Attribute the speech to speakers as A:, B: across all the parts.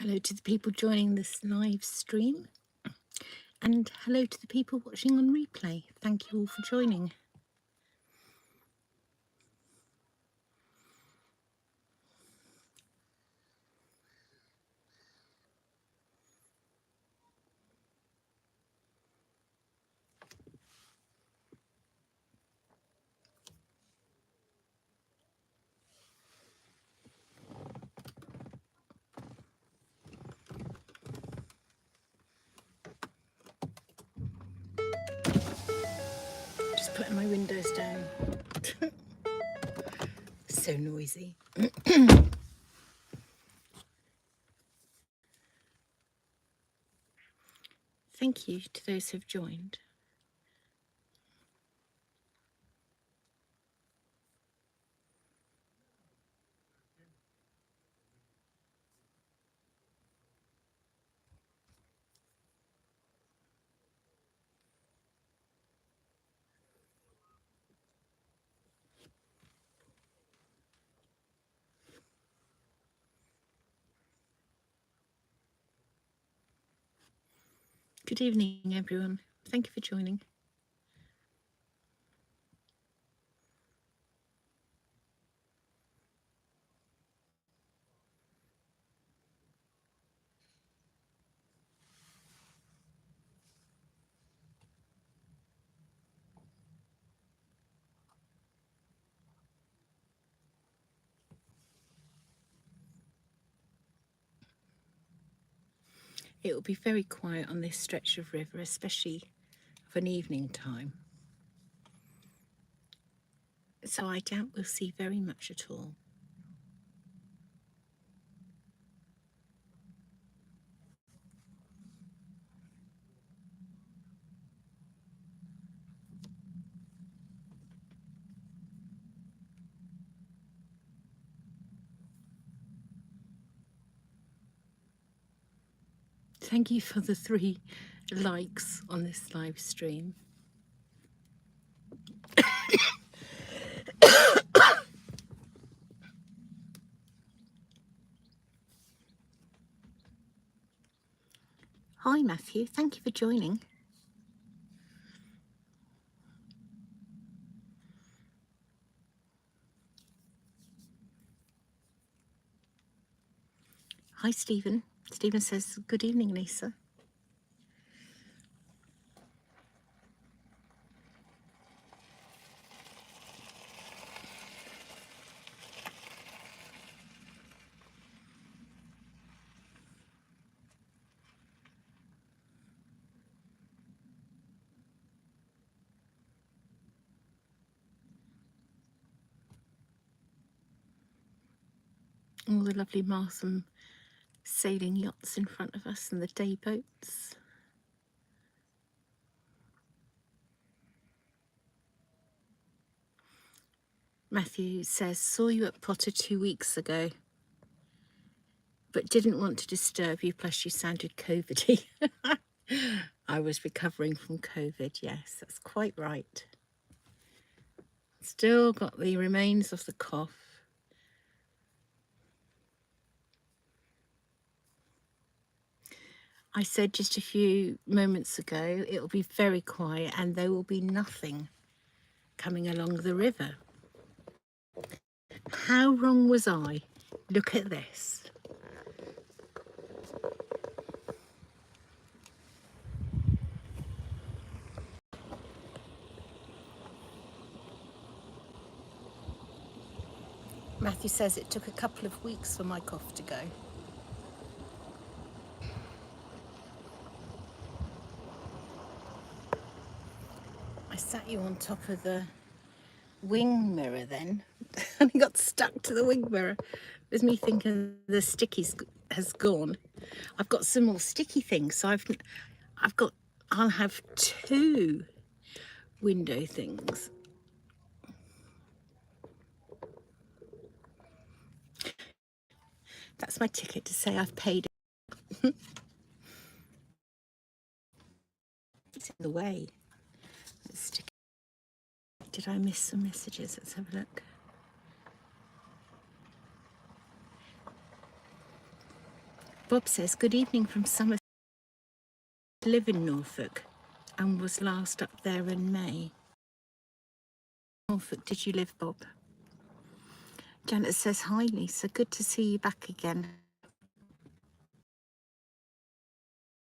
A: Hello to the people joining this live stream, and hello to the people watching on replay. Thank you all for joining. Just putting my windows down. So noisy. Thank you to those who've joined. Good evening, everyone. Thank you for joining. It will be very quiet on this stretch of river, especially of an evening time. So I doubt we'll see very much at all. Thank you for the 3 likes on this live stream. Hi, Matthew. Thank you for joining. Hi, Stephen. Stephen says, good evening, Lisa. All the lovely Martham sailing yachts in front of us and the day boats. Matthew says, saw you at Potter 2 weeks ago, but didn't want to disturb you, plus you sounded COVID-y. I was recovering from COVID, yes, that's quite right. Still got the remains of the cough. I said just a few moments ago, it will be very quiet and there will be nothing coming along the river. How wrong was I? Look at this. Matthew says it took a couple of weeks for my cough to go. I sat you on top of the wing mirror then, and it got stuck to the wing mirror. It was me thinking the sticky has gone. I've got some more sticky things, so I'll have 2 window things. That's my ticket to say I've paid it. It's in the way. Did I miss some messages? Let's have a look. Bob says, good evening from Somerset. Live in Norfolk and was last up there in May. Norfolk did you live, Bob? Janet says, hi Lisa, good to see you back again.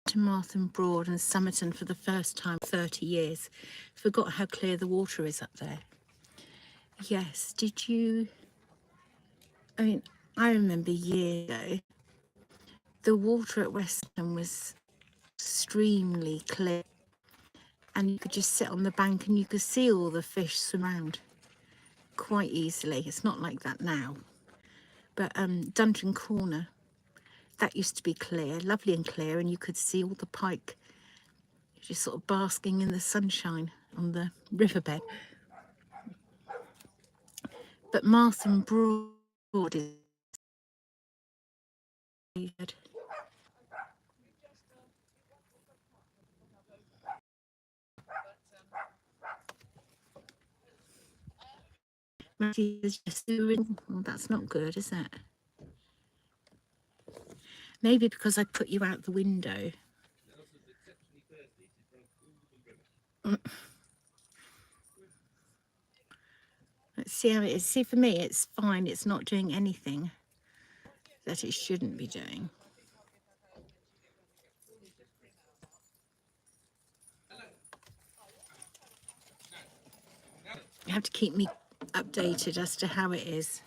A: To Martham Broad and Somerton for the first time in 30 years. Forgot how clear the water is up there. Yes, did you? I mean, I remember years ago, the water at Weston was extremely clear and you could just sit on the bank and you could see all the fish swim around quite easily. It's not like that now. But Dungeon Corner, that used to be clear, lovely and clear, and you could see all the pike just sort of basking in the sunshine on the riverbed. But Martham Broad is good. Matthew is just doing, well, that's not good, is it? Maybe because I put you out the window. Let's see how it is. See, for me, it's fine. It's not doing anything that it shouldn't be doing. You have to keep me updated as to how it is.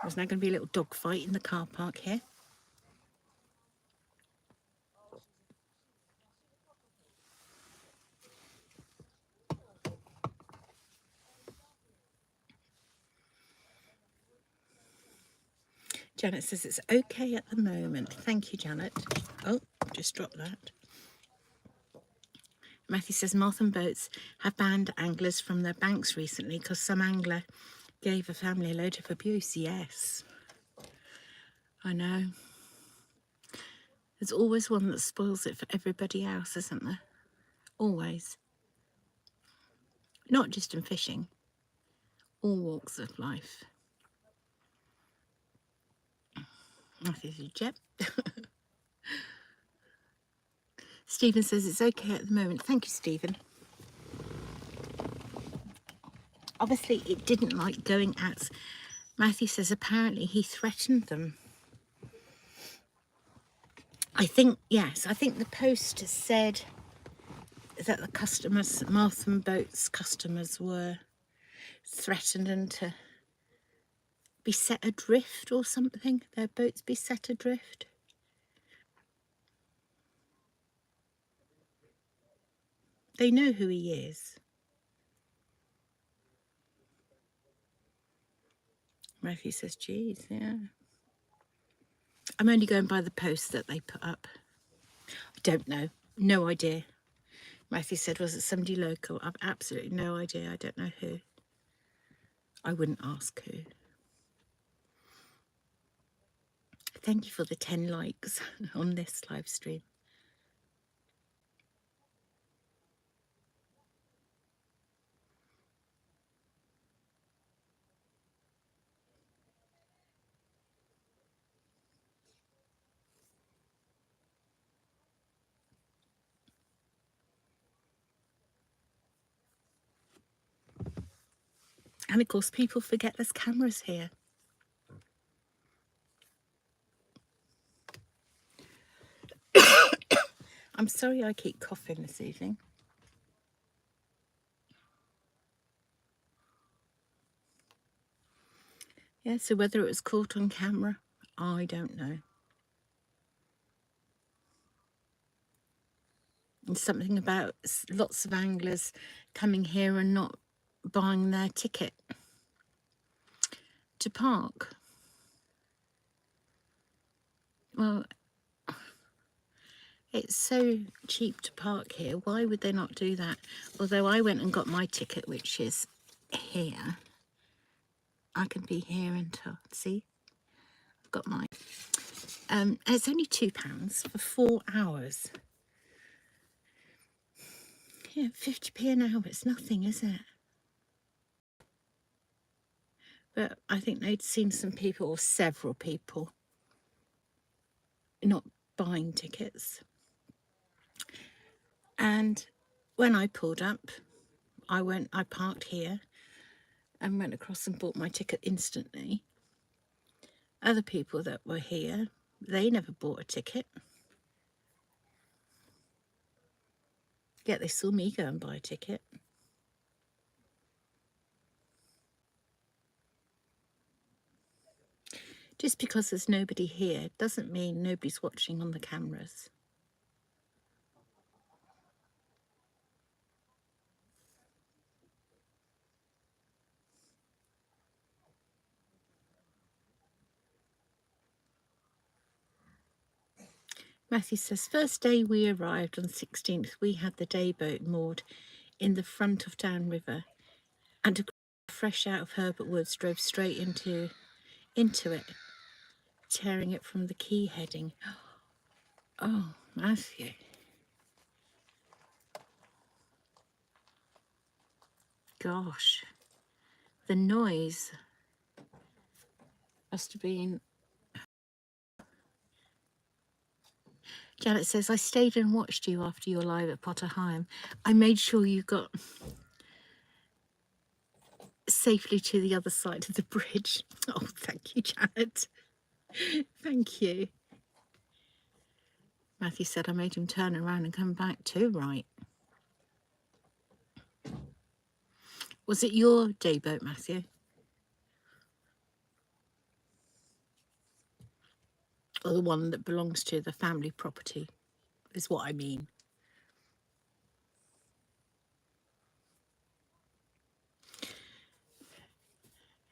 A: There's now going to be a little dog fight in the car park here. Janet says it's okay at the moment. Thank you, Janet. Oh, just dropped that. Matthew says Martham boats have banned anglers from their banks recently because some angler gave a family a load of abuse. Yes, I know. There's always one that spoils it for everybody else, isn't there? Always. Not just in fishing, all walks of life. Matthew says, yep. Stephen says it's okay at the moment. Thank you, Stephen. Obviously, it didn't like going out. Matthew says apparently he threatened them. I think, yes, I think the post said that the customers, Martham Boats customers, were threatened and to be set adrift or something. Their boats be set adrift. They know who he is. Matthew says, geez, yeah. I'm only going by the post that they put up. I don't know. No idea. Matthew said, was it somebody local? I've absolutely no idea. I don't know who. I wouldn't ask who. Thank you for the 10 likes on this live stream. And of course, people forget there's cameras here. I'm sorry I keep coughing this evening. Yeah, so whether it was caught on camera, I don't know. And something about lots of anglers coming here and not buying their ticket to park. Well, it's so cheap to park here. Why would they not do that? Although I went and got my ticket, which is here. I can be here until, see, I've got mine. And it's only £2 for 4 hours. Yeah, 50p an hour, it's nothing, is it? But I think they'd seen some people, or several people, not buying tickets. And when I pulled up, I parked here and went across and bought my ticket instantly. Other people that were here, they never bought a ticket. Yet they saw me go and buy a ticket. Just because there's nobody here doesn't mean nobody's watching on the cameras. Matthew says, first day we arrived on the 16th, we had the day boat moored in the front of Downriver, and a fresh out of Herbert Woods drove straight into it, tearing it from the quay heading. Oh, Matthew. Gosh. The noise must have been... Janet says, I stayed and watched you after your live at Potter Heigham. I made sure you got safely to the other side of the bridge. Oh, thank you, Janet. Thank you. Matthew said, I made him turn around and come back too, right? Was it your day boat, Matthew? Or the one that belongs to the family property, is what I mean.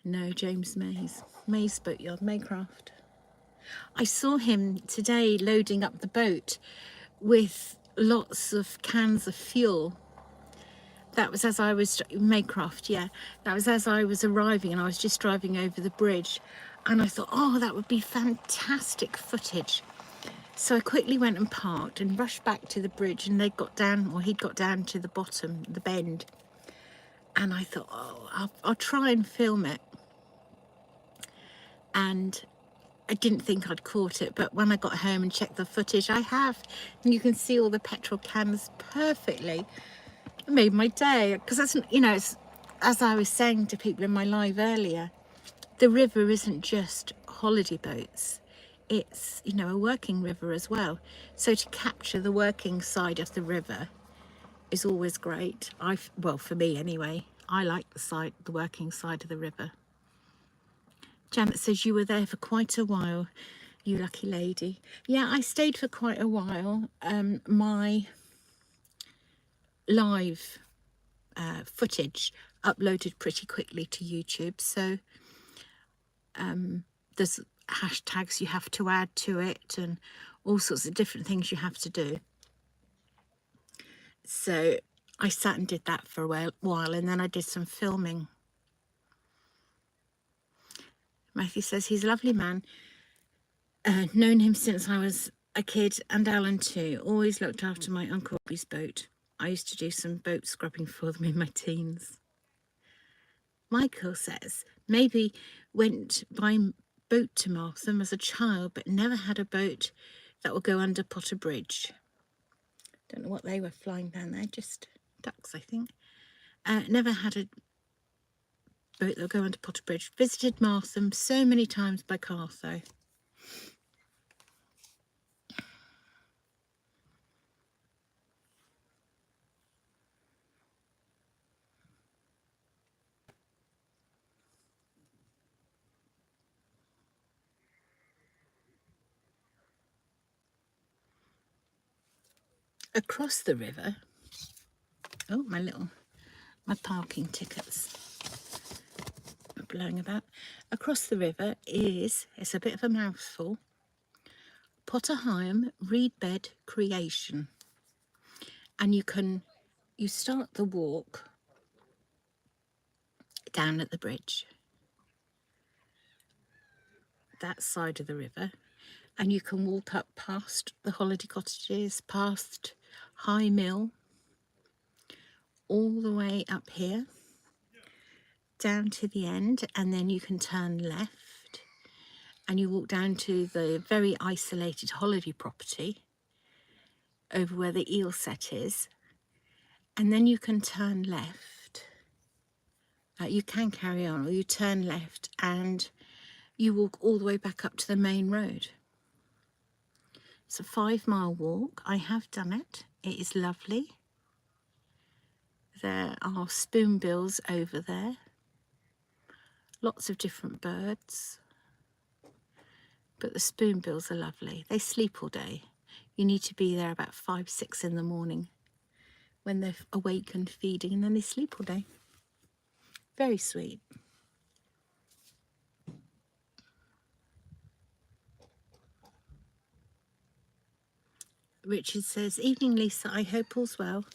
A: No, James Mays Boatyard, Maycraft. I saw him today loading up the boat with lots of cans of fuel. That was as I was, Maycraft, yeah. That was as I was arriving, and I was just driving over the bridge, and I thought, oh, that would be fantastic footage. So I quickly went and parked and rushed back to the bridge, and he'd got down to the bottom, the bend. And I thought, oh, I'll try and film it. And I didn't think I'd caught it, but when I got home and checked the footage, I have. And you can see all the petrol cans perfectly. It made my day, because that's, you know, it's, as I was saying to people in my live earlier, the river isn't just holiday boats. It's, you know, a working river as well. So to capture the working side of the river is always great. Well, for me anyway, I like the working side of the river. Janet says you were there for quite a while, you lucky lady. Yeah, I stayed for quite a while. My live footage uploaded pretty quickly to YouTube, so there's hashtags you have to add to it and all sorts of different things you have to do. So I sat and did that for a while, and then I did some filming. Matthew says he's a lovely man. Known him since I was a kid, and Alan too. Always looked after my Uncle Robbie's boat. I used to do some boat scrubbing for them in my teens. Michael says maybe went by boat to Martham as a child, but never had a boat that will go under Potter Bridge. Don't know what they were flying down there, just ducks, I think. Never had a boat that will go under Potter Bridge. Visited Martham so many times by car, though. Across the river, oh, my parking tickets are blowing about. Across the river it's a bit of a mouthful, Potter Heigham Reed Bed Creation. And you start the walk down at the bridge, that side of the river, and you can walk up past the holiday cottages, past High Mill, all the way up here, down to the end, and then you can turn left and you walk down to the very isolated holiday property over where the eel set is, and then you can turn left. You can carry on, or you turn left and you walk all the way back up to the main road. It's a 5-mile walk. I have done it. It is lovely. There are spoonbills over there. Lots of different birds. But the spoonbills are lovely. They sleep all day. You need to be there about 5, 6 in the morning when they're awake and feeding, and then they sleep all day. Very sweet. Richard says, evening Lisa, I hope all's well.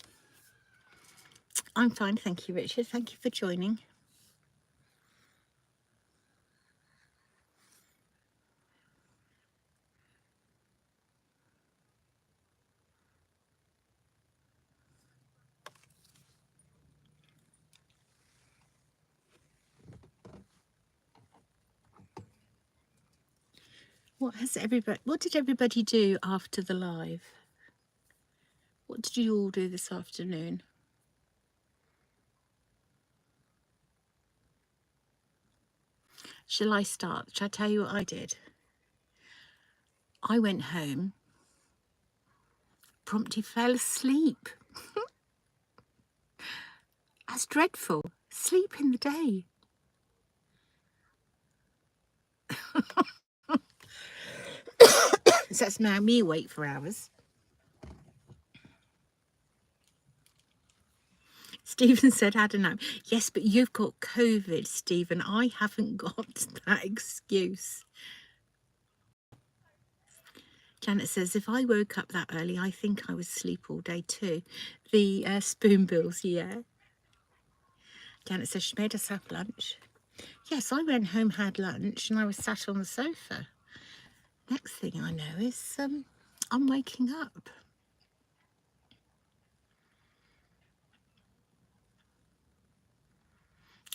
A: I'm fine, thank you, Richard. Thank you for joining. What did everybody do after the live? What did you all do this afternoon? Shall I start? Shall I tell you what I did? I went home, promptly fell asleep. That's dreadful. Sleep in the day. So that's now me awake for hours. Stephen said, I don't know. Yes, but you've got COVID, Stephen. I haven't got that excuse. Janet says, if I woke up that early, I think I would sleep all day too. The spoonbills, yeah. Janet says she made us have lunch. Yes, I went home, had lunch, and I was sat on the sofa. Next thing I know is I'm waking up.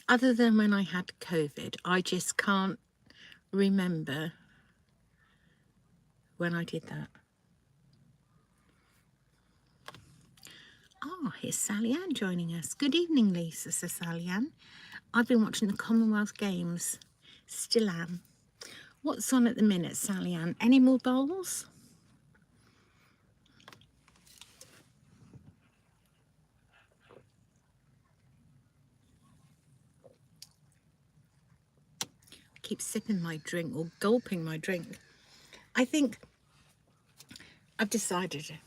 A: Other than when I had COVID, I just can't remember when I did that. Oh, here's Sally Ann joining us. Good evening, Lisa, says Sally Ann. I've been watching the Commonwealth Games. Still am. What's on at the minute, Sally Ann? Any more bowls? I keep sipping my drink or gulping my drink. I think I've decided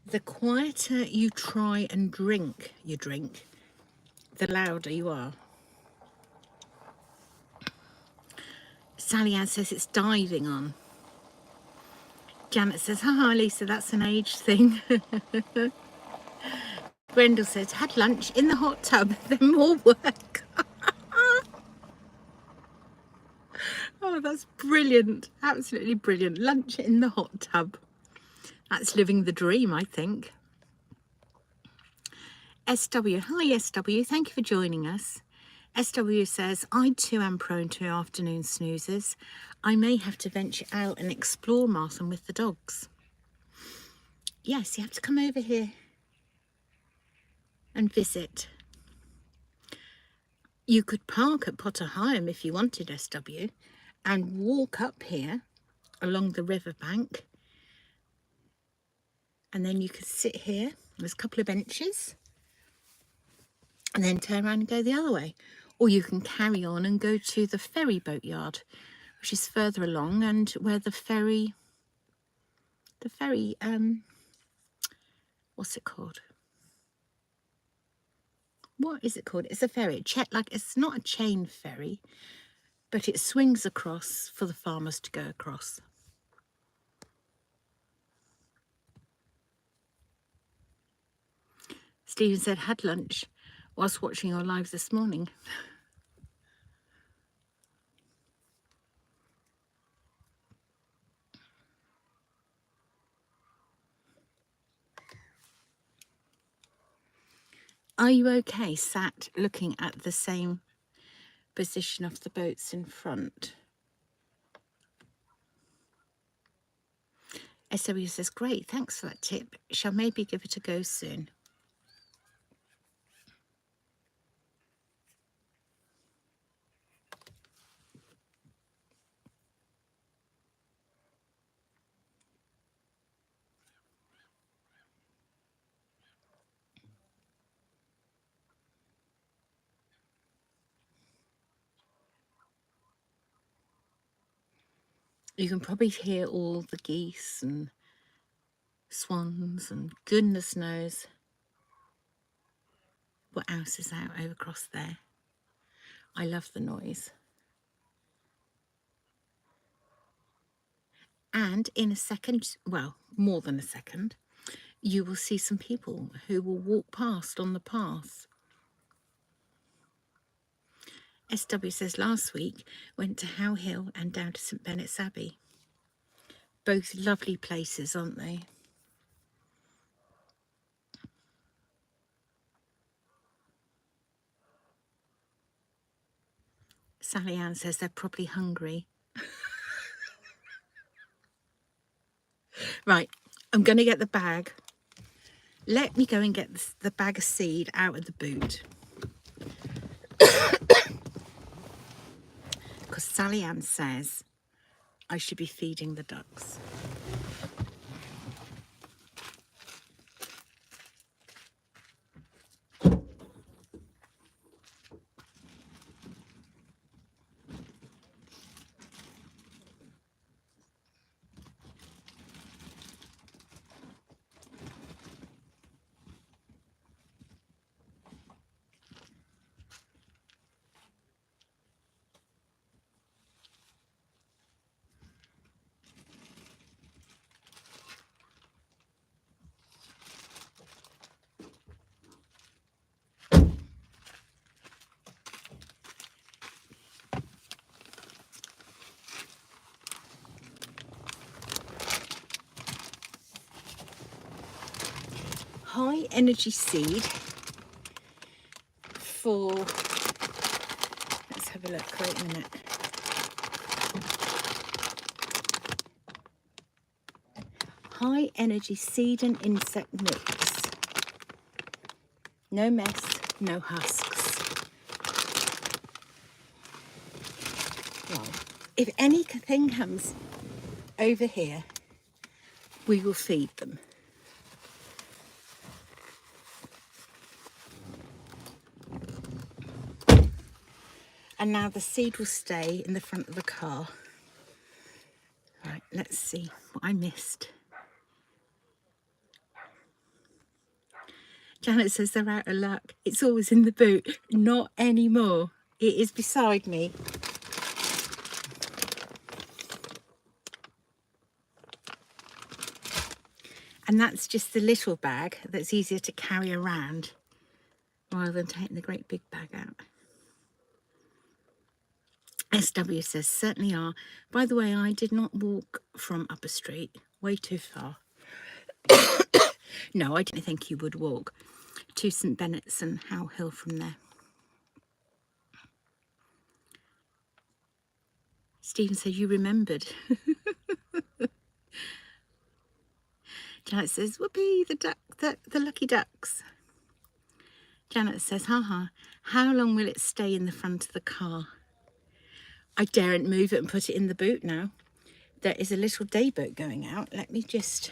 A: the quieter you try and drink your drink, the louder you are. Sally Ann says it's diving on. Janet says, haha, Lisa, that's an age thing. Brendel says, had lunch in the hot tub, then more work. Oh, that's brilliant. Absolutely brilliant. Lunch in the hot tub. That's living the dream, I think. SW, hi SW, thank you for joining us. SW says, I too am prone to afternoon snoozes. I may have to venture out and explore Martham with the dogs. Yes, you have to come over here and visit. You could park at Potter Heigham if you wanted, SW, and walk up here along the riverbank. And then you could sit here. There's a couple of benches. And then turn around and go the other way. Or you can carry on and go to the ferry boat yard, which is further along, and where the ferry, what's it called? What is it called? It's a ferry. Like, it's not a chain ferry, but it swings across for the farmers to go across. Stephen said, had lunch whilst watching your lives this morning. Are you okay sat looking at the same position of the boats in front? SW says, great, thanks for that tip. Shall maybe give it a go soon. You can probably hear all the geese and swans and goodness knows what else is out over across there. I love the noise. And in a second, well, more than a second, you will see some people who will walk past on the path. SW says last week went to How Hill and down to St Benet's Abbey. Both lovely places, aren't they? Sally Ann says they're probably hungry. Right, I'm going to get the bag. Let me go and get the bag of seed out of the boot. Because Sally Ann says I should be feeding the ducks. High energy seed for, let's have a look, wait a minute. High energy seed and insect mix. No mess, no husks. Well, if anything comes over here, we will feed them. And now the seed will stay in the front of the car. Right, let's see what I missed. Janet says they're out of luck. It's always in the boot. Not anymore. It is beside me. And that's just the little bag that's easier to carry around rather than taking the great big bag out. SW says, certainly are. By the way, I did not walk from Upper Street. Way too far. No, I didn't think you would walk to St Benet's and How Hill from there. Stephen says, you remembered. Janet says, whoopee, the lucky ducks. Janet says, haha, how long will it stay in the front of the car? I daren't move it and put it in the boot now. There is a little day boat going out. Let me just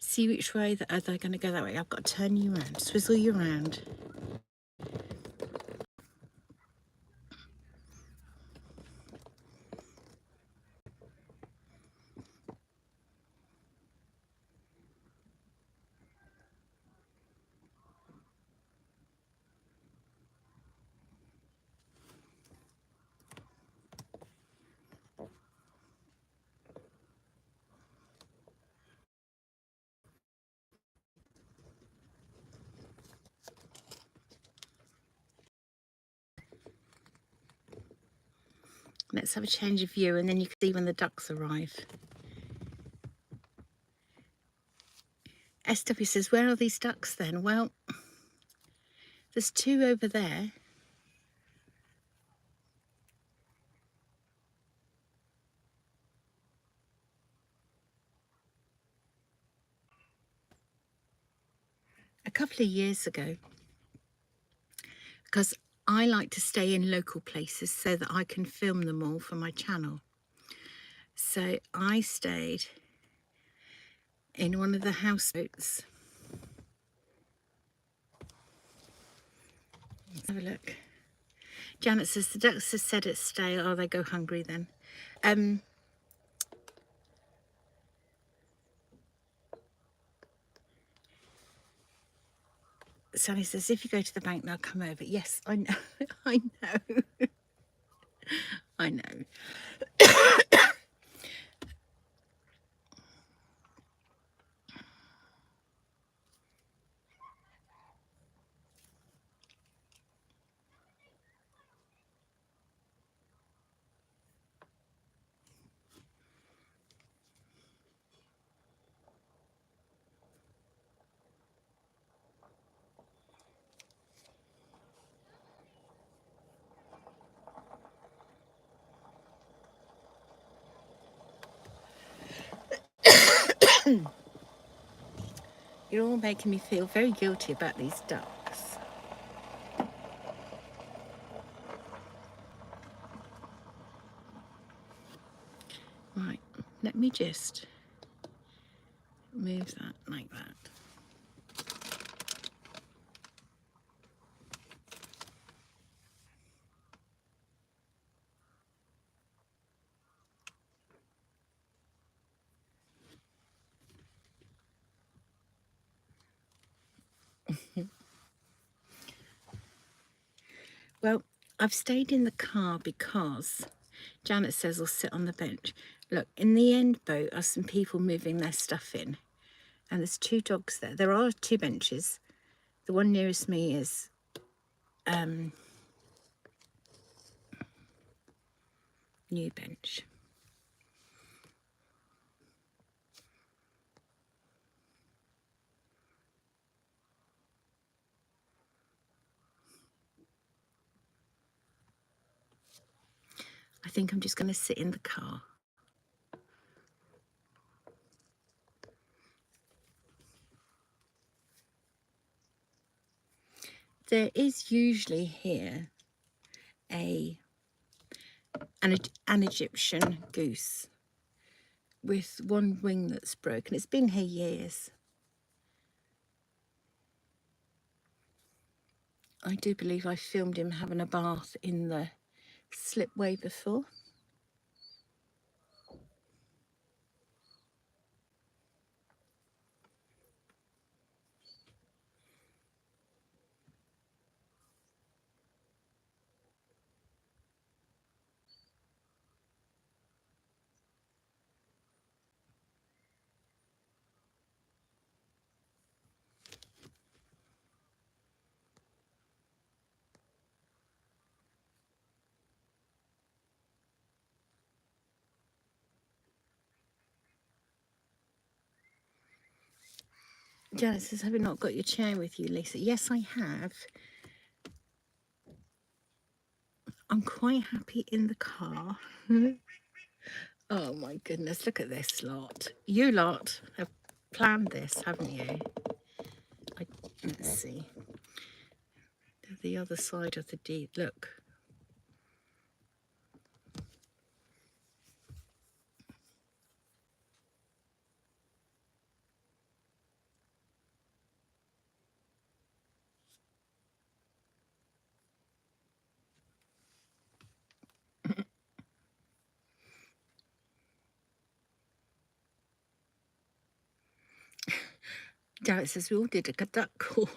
A: see which way they're going to go that way. I've got to turn you around, swizzle you around. Let's have a change of view and then you can see when the ducks arrive. SW says, where are these ducks then? Well, There's two over there. A couple of years ago, because I like to stay in local places so that I can film them all for my channel. So I stayed in one of the houseboats. Let's have a look. Janet says the ducks have said it's stale. Oh, they go hungry then. Sally says, if you go to the bank, they'll come over. Yes, I know. I know. I know. You're all making me feel very guilty about these ducks. Right, let me just move that like that. Well, I've stayed in the car because Janet says I'll sit on the bench. Look, in the end boat are some people moving their stuff in, and there's two dogs there. There are two benches. The one nearest me is new bench. I think I'm just going to sit in the car. There is usually here an Egyptian goose with one wing that's broken. It's been here years. I do believe I filmed him having a bath in the slipway before. Janet says, have you not got your chair with you, Lisa? Yes, I have. I'm quite happy in the car. Oh my goodness, look at this lot. You lot have planned this, haven't you? Let's see. The other side of the deed, look. Janet says, we all did a duck call.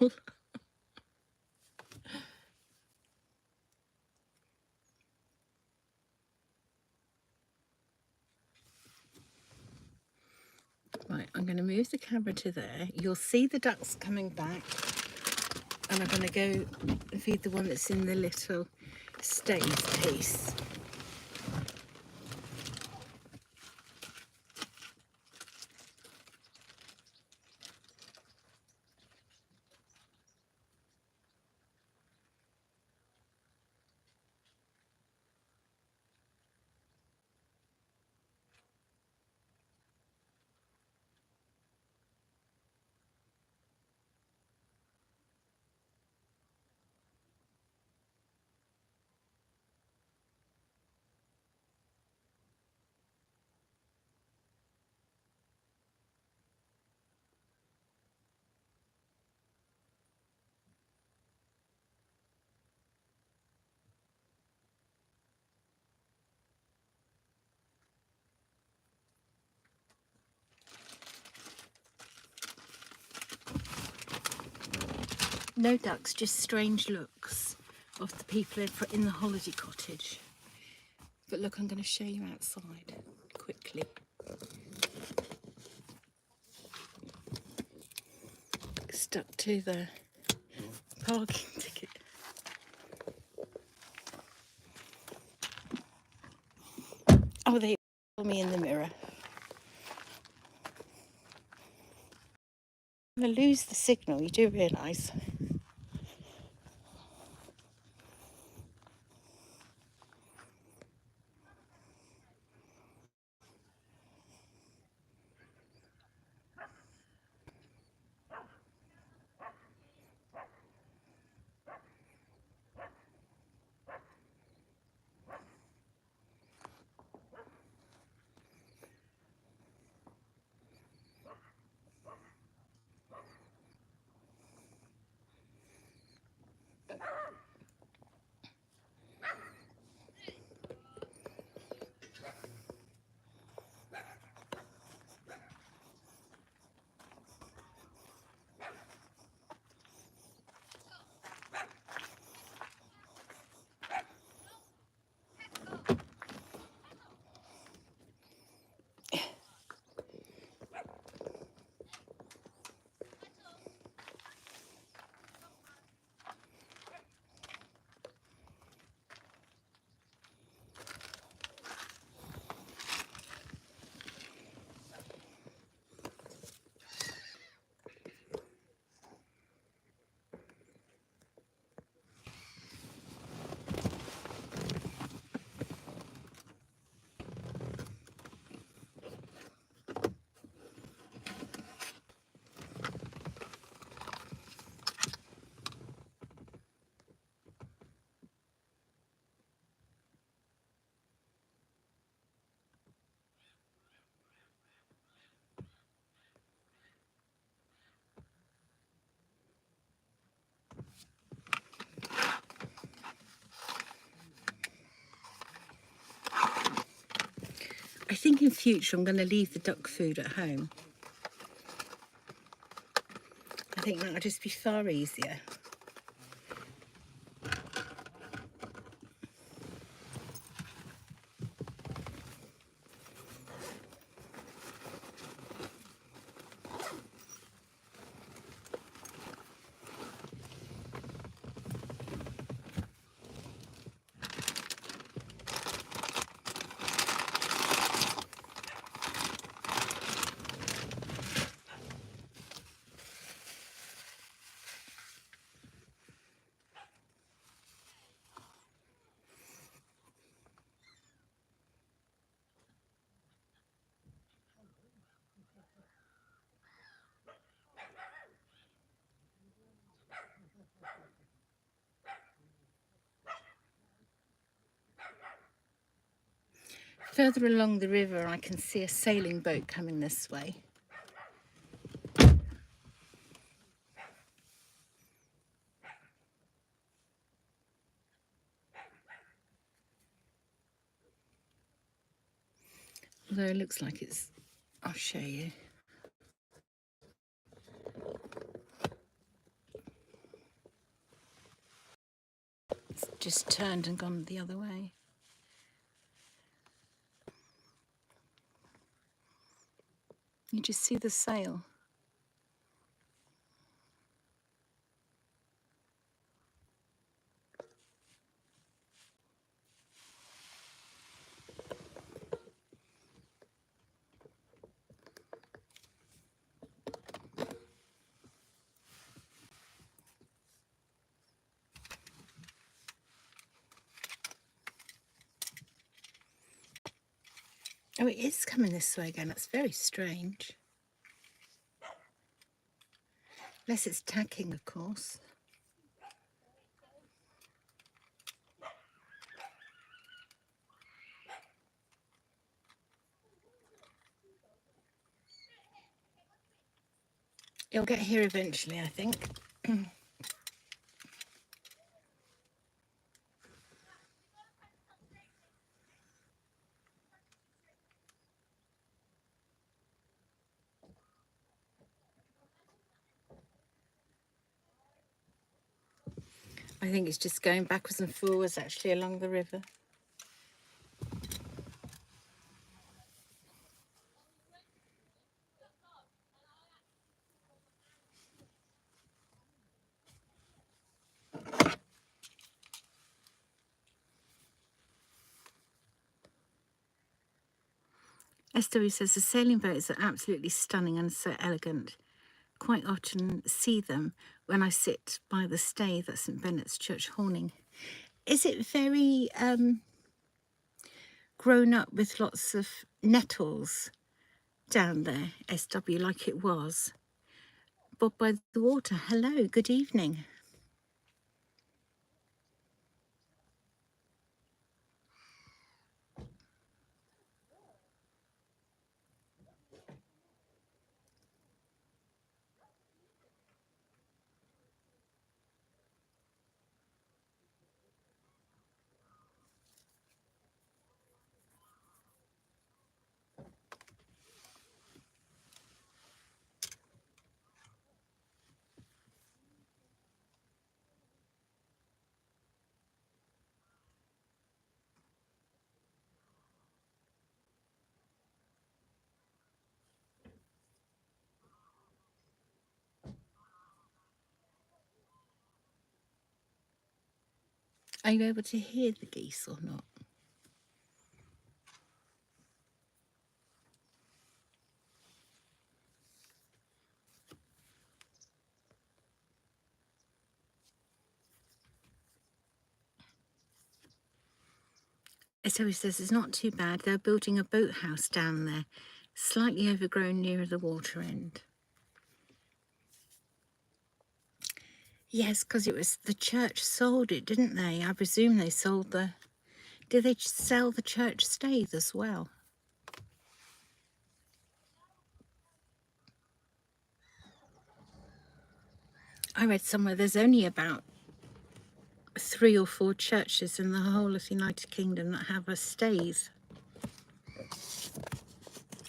A: Right, I'm going to move the camera to there. You'll see the ducks coming back. And I'm going to go feed the one that's in the little stave piece. No ducks, just strange looks of the people in the holiday cottage. But look, I'm going to show you outside quickly. Stuck to the parking ticket. Oh, they saw me in the mirror. I'm going to lose the signal, you do realise. I think in future I'm going to leave the duck food at home. I think that'll just be far easier. Further along the river, I can see a sailing boat coming this way. Although it looks like it's... I'll show you. It's just turned and gone the other way. You just see the sail. Oh, it is coming this way again. That's very strange. Unless it's tacking, of course. It'll get here eventually, I think. I think it's just going backwards and forwards actually along the river. SW says the sailing boats are absolutely stunning and so elegant. Quite often see them when I sit by the stave at St Benet's Church, Horning. Is it very grown up with lots of nettles down there, SW, like it was? Bob by the water, hello, good evening. Are you able to hear the geese or not? SW says it's not too bad. They're building a boathouse down there, slightly overgrown near the water end. Yes, because it was the church sold it, didn't they? I presume they sold the... Did they sell the church stave as well? I read somewhere there's only about 3 or 4 churches in the whole of the United Kingdom that have a stave.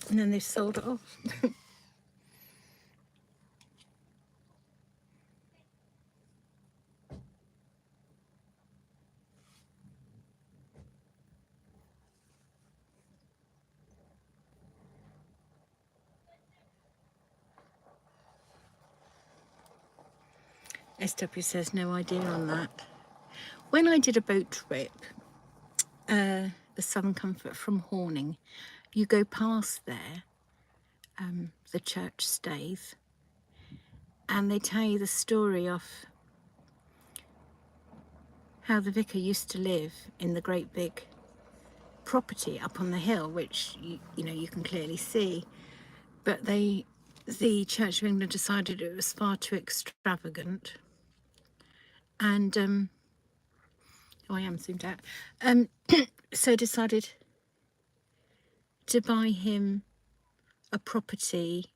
A: And then they've sold it off. SW says no idea on that. When I did a boat trip, the Southern Comfort from Horning, you go past there, the church stave, and they tell you the story of how the vicar used to live in the great big property up on the hill, which you know you can clearly see, but the Church of England decided it was far too extravagant, and oh, I am zoomed out, so decided to buy him a property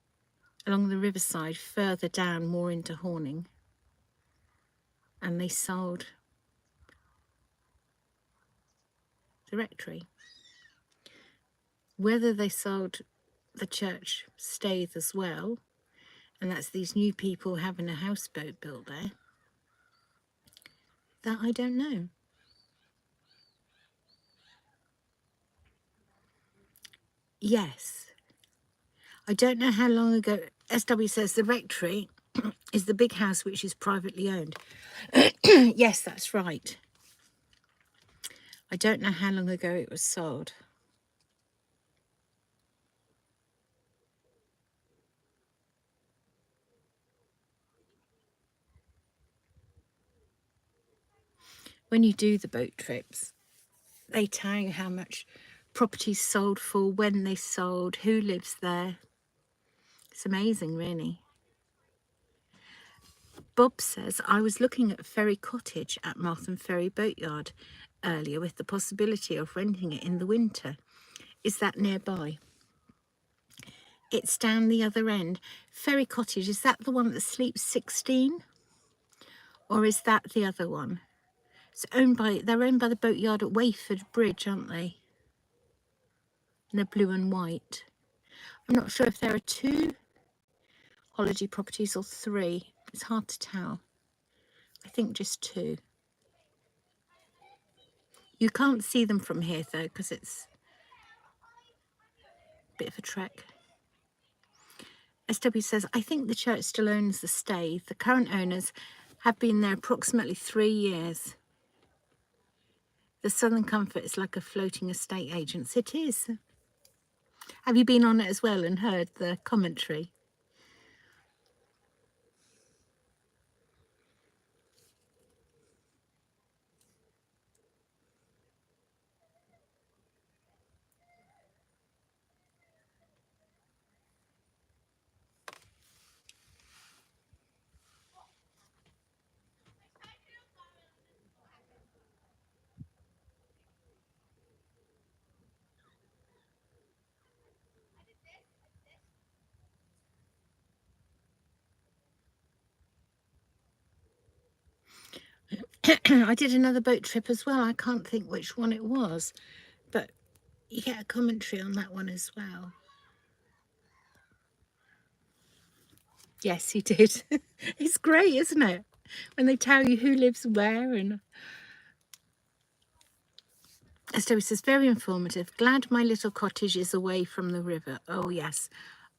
A: along the riverside further down, more into Horning, and they sold the rectory. Whether they sold the church stave as well, and that's these new people having a houseboat built there, that I don't know. Yes. I don't know how long ago. SW says the rectory is the big house which is privately owned. Yes, that's right. I don't know how long ago it was sold. When you do the boat trips, they tell you how much properties sold for, when they sold, who lives there. It's amazing, really. Bob says, I was looking at Ferry Cottage at Martham Ferry Boatyard earlier with the possibility of renting it in the winter. Is that nearby? It's down the other end. Ferry Cottage, is that the one that Sleeps 16? Or is that the other one? They're owned by the Boatyard at Wayford Bridge, aren't they? And they're blue and white. I'm not sure if there are 2 holiday properties or 3. It's hard to tell. I think just 2. You can't see them from here though, because it's a bit of a trek. SW says, I think the church still owns the stay. The current owners have been there approximately 3 years. The Southern Comfort is like a floating estate agents. It is. Have you been on it as well and heard the commentary? I did another boat trip as well. I can't think which one it was, but you get a commentary on that one as well. Yes, he did. It's great, isn't it? When they tell you who lives where. And Esther says, very informative. Glad my little cottage is away from the river. Oh, yes.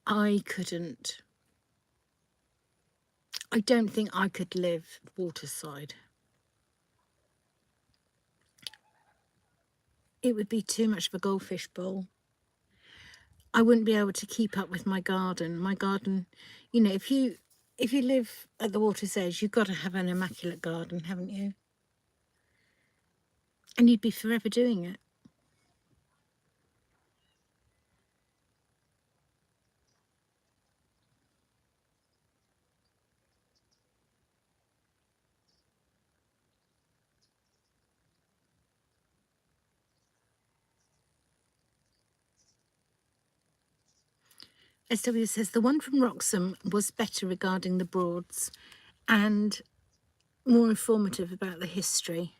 A: I couldn't. I don't think I could live waterside. It would be too much of a goldfish bowl. I wouldn't be able to keep up with my garden. My garden, you know, if you live at the water's edge, you've got to have an immaculate garden, haven't you? And you'd be forever doing it. SW says, the one from Wroxham was better regarding the Broads and more informative about the history.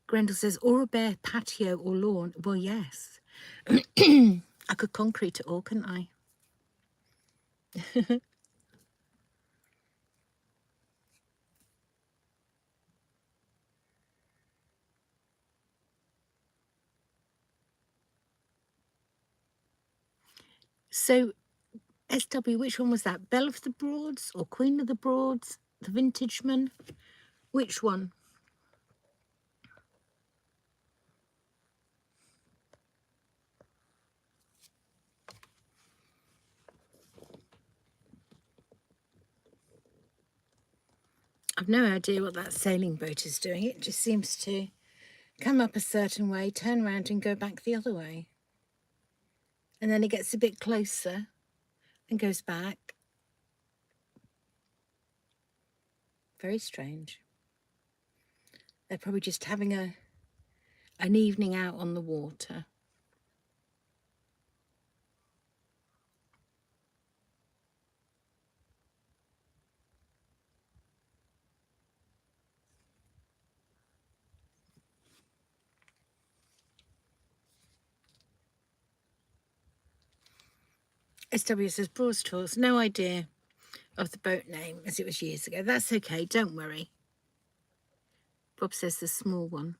A: Grendel says, or a bare patio or lawn. Well, yes. I could concrete it all, couldn't I? So, SW, which one was that? Belle of the Broads or Queen of the Broads? The Vintage Man? Which one? I've no idea what that sailing boat is doing. It just seems to come up a certain way, turn around and go back the other way. And then it gets a bit closer and goes back. Very strange. They're probably just having an evening out on the water. SW says, Broads Tours, no idea of the boat name as it was years ago. That's okay, don't worry. Bob says the small one.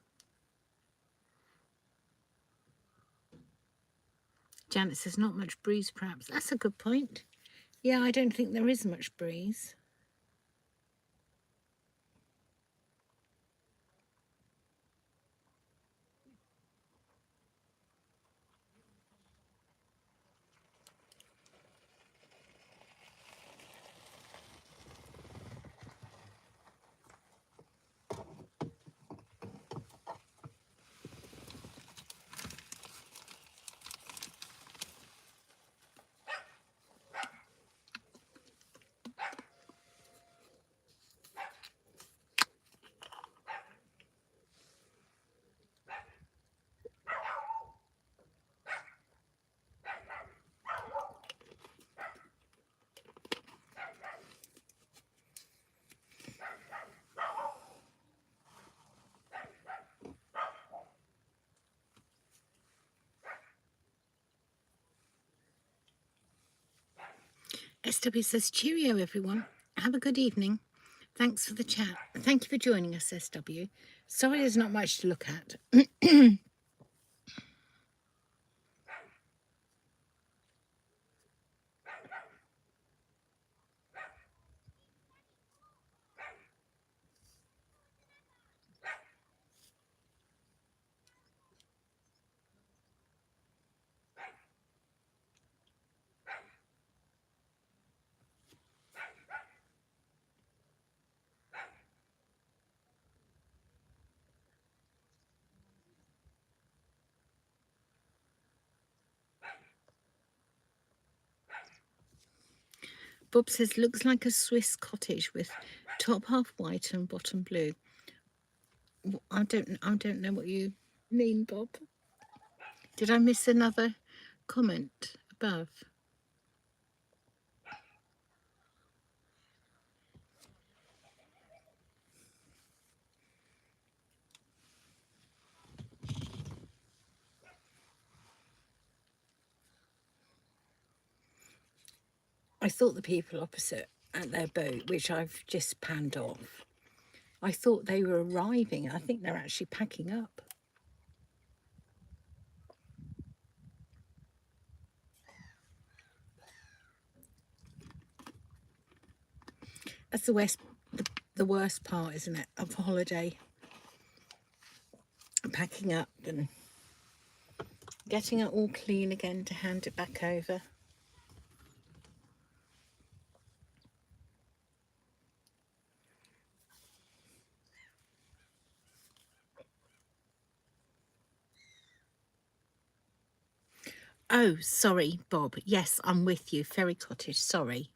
A: Janet says, not much breeze perhaps. That's a good point. Yeah, I don't think there is much breeze. SW says, cheerio everyone. Have a good evening. Thanks for the chat. Thank you for joining us, SW. Sorry there's not much to look at. Bob says, looks like a Swiss cottage with top half white and bottom blue. I don't know what you mean, Bob. Did I miss another comment above? I thought the people opposite at their boat, which I've just panned off, I thought they were arriving. I think they're actually packing up. That's the worst part, isn't it, of a holiday? Packing up and getting it all clean again to hand it back over. Oh, sorry, Bob. Yes, I'm with you. Ferry Cottage, sorry.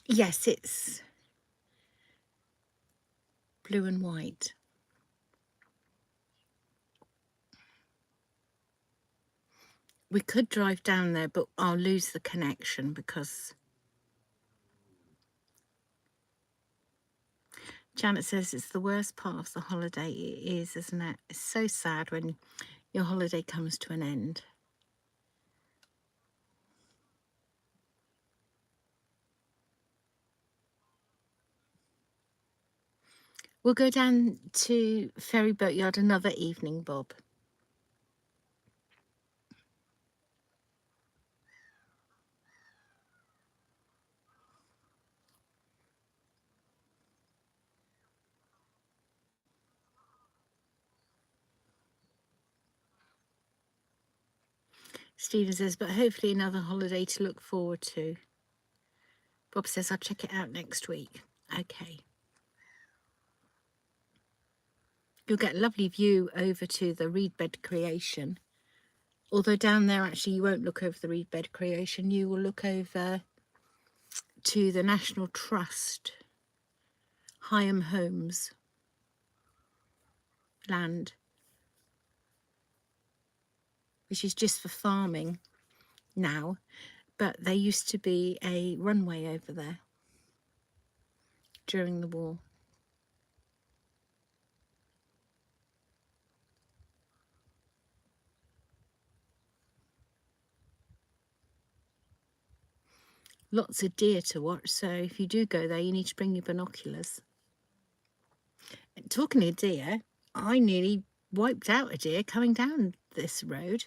A: Yes, it's blue and white. We could drive down there, but I'll lose the connection because Janet says it's the worst part of the holiday. It is, isn't it? It's so sad when your holiday comes to an end. We'll go down to Ferry Boatyard another evening, Bob. Stephen says, but hopefully another holiday to look forward to. Bob says, I'll check it out next week. Okay. You'll get a lovely view over to the reed bed creation. Although down there, actually, you won't look over the reed bed creation. You will look over to the National Trust, Higham Homes land, which is just for farming now. But there used to be a runway over there during the war. Lots of deer to watch, so if you do go there, you need to bring your binoculars. And talking of deer, I nearly wiped out a deer coming down this road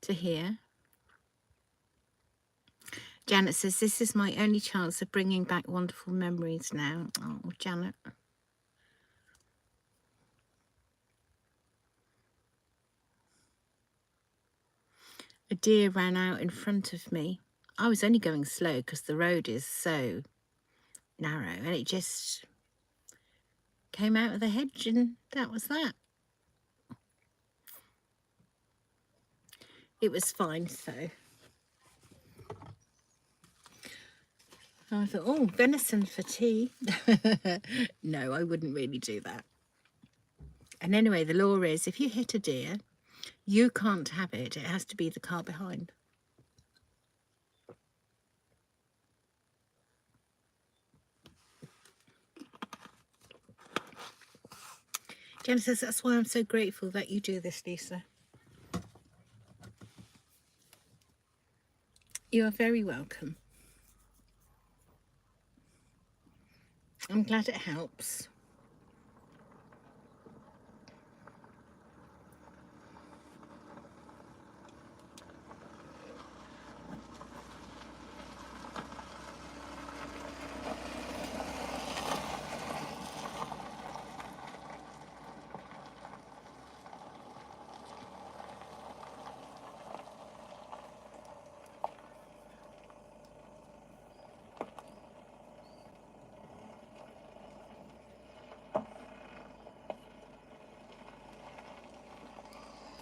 A: to here. Janet says, this is my only chance of bringing back wonderful memories now. Oh, Janet. A deer ran out in front of me. I was only going slow because the road is so narrow, and it just came out of the hedge, and that was that. It was fine, so I thought, oh, venison for tea. No, I wouldn't really do that. And anyway, the law is if you hit a deer, you can't have it. It has to be the car behind. Jen says, that's why I'm so grateful that you do this, Lisa. You are very welcome. I'm glad it helps.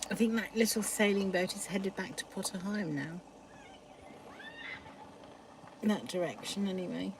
A: I think that little sailing boat is headed back to Potterheim now. In that direction, anyway.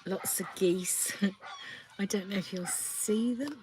A: Lots of geese. I don't know if you'll see them.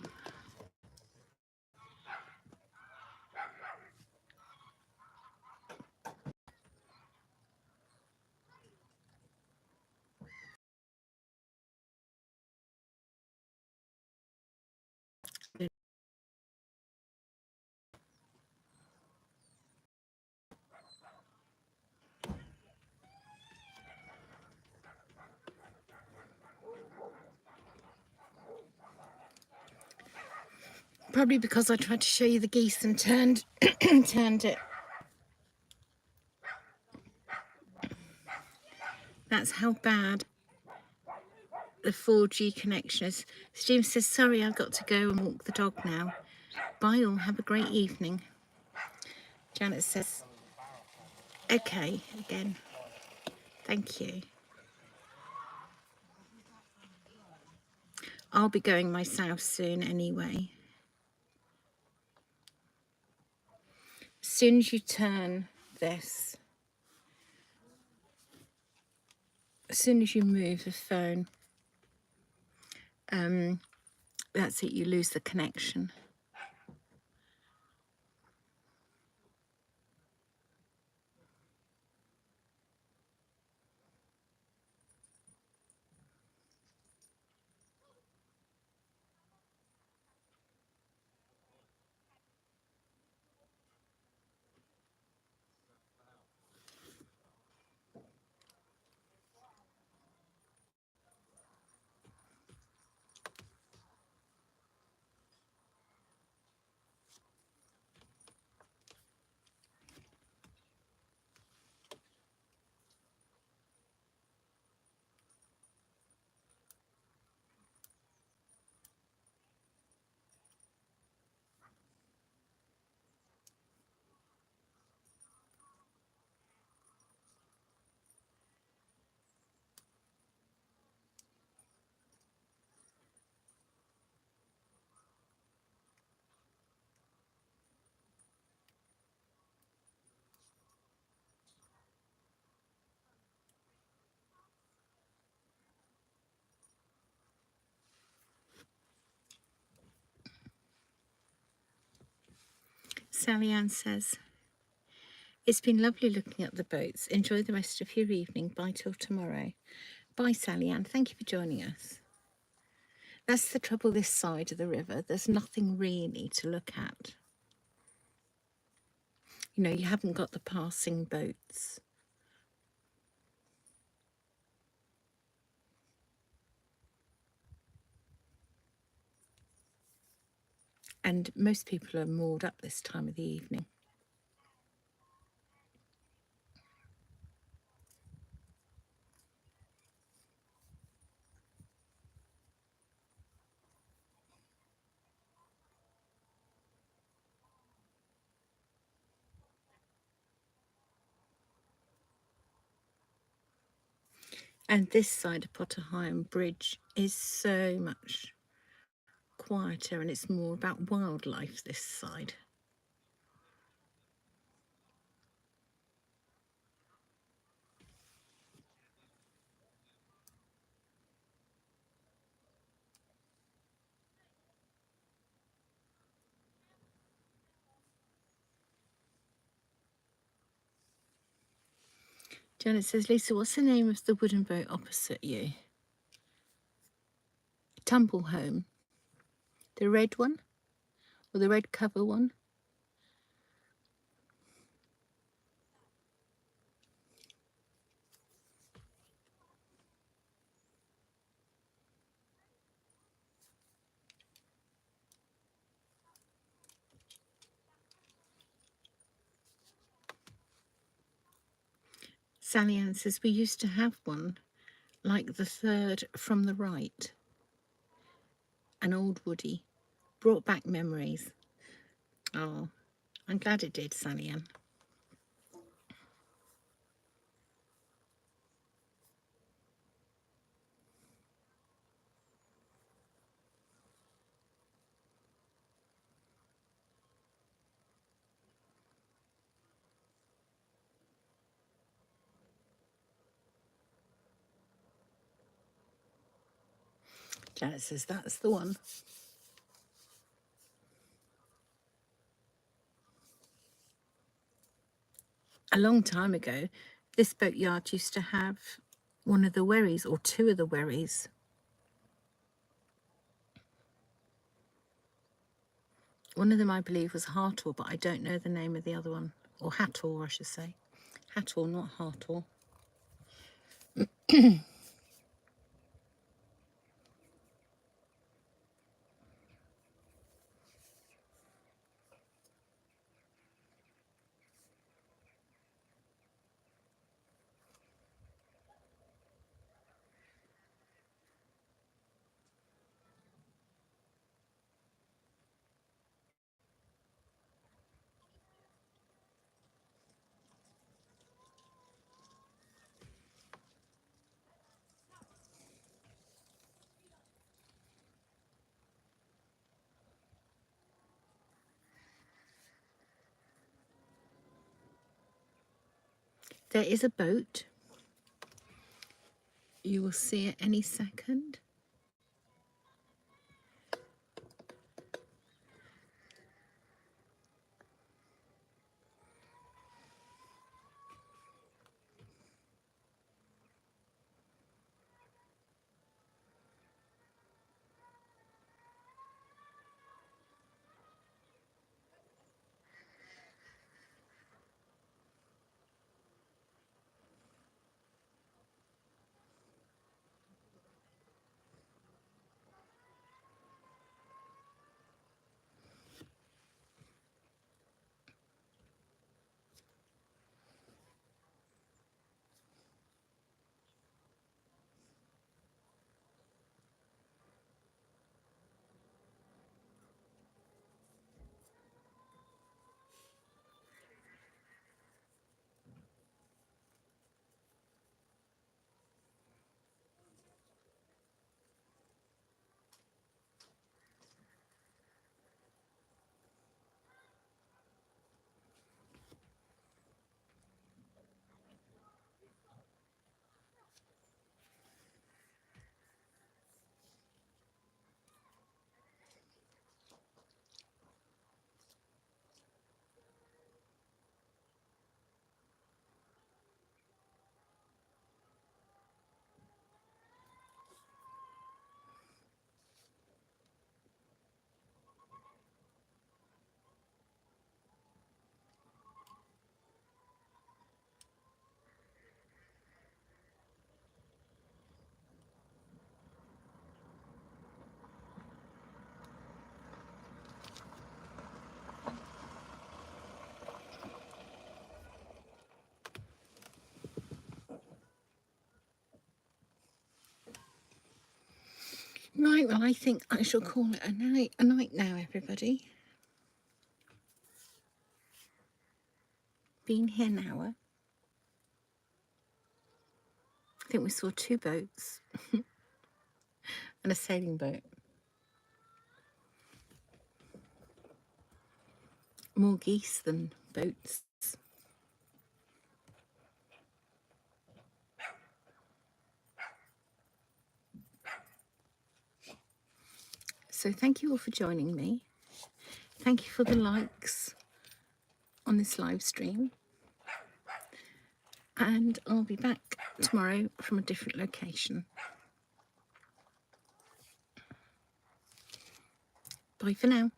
A: Probably because I tried to show you the geese and turned turned it. That's how bad the 4G connection is. Steve says, sorry, I've got to go and walk the dog now. Bye all, have a great evening. Janet says, okay, again. Thank you. I'll be going myself soon anyway. As soon as you turn this, as soon as you move the phone, that's it, you lose the connection. Sally Ann says, it's been lovely looking at the boats. Enjoy the rest of your evening. Bye till tomorrow. Bye, Sally Ann. Thank you for joining us. That's the trouble this side of the river. There's nothing really to look at. You know, you haven't got the passing boats. And most people are moored up this time of the evening. And this side of Potter Heigham Bridge is so much quieter, and it's more about wildlife this side. Janet says, Lisa, what's the name of the wooden boat opposite you? Tumble Home. The red one? Or the red cover one? Sally Ann says, we used to have one, like the third from the right. An old woody. Brought back memories. Oh, I'm glad it did, Sally Ann. Janet says, that's the one. A long time ago, this boatyard used to have one of the wherries, or two of the wherries. One of them, I believe, was Hartor, but I don't know the name of the other one. Or Hattor, I should say. Hattor, not Hartor. There is a boat. You will see it any second. Right, well, I think I shall call it a night now, everybody. Been here an hour. I think we saw 2 boats and a sailing boat. More geese than boats. So thank you all for joining me. Thank you for the likes on this live stream. And I'll be back tomorrow from a different location. Bye for now.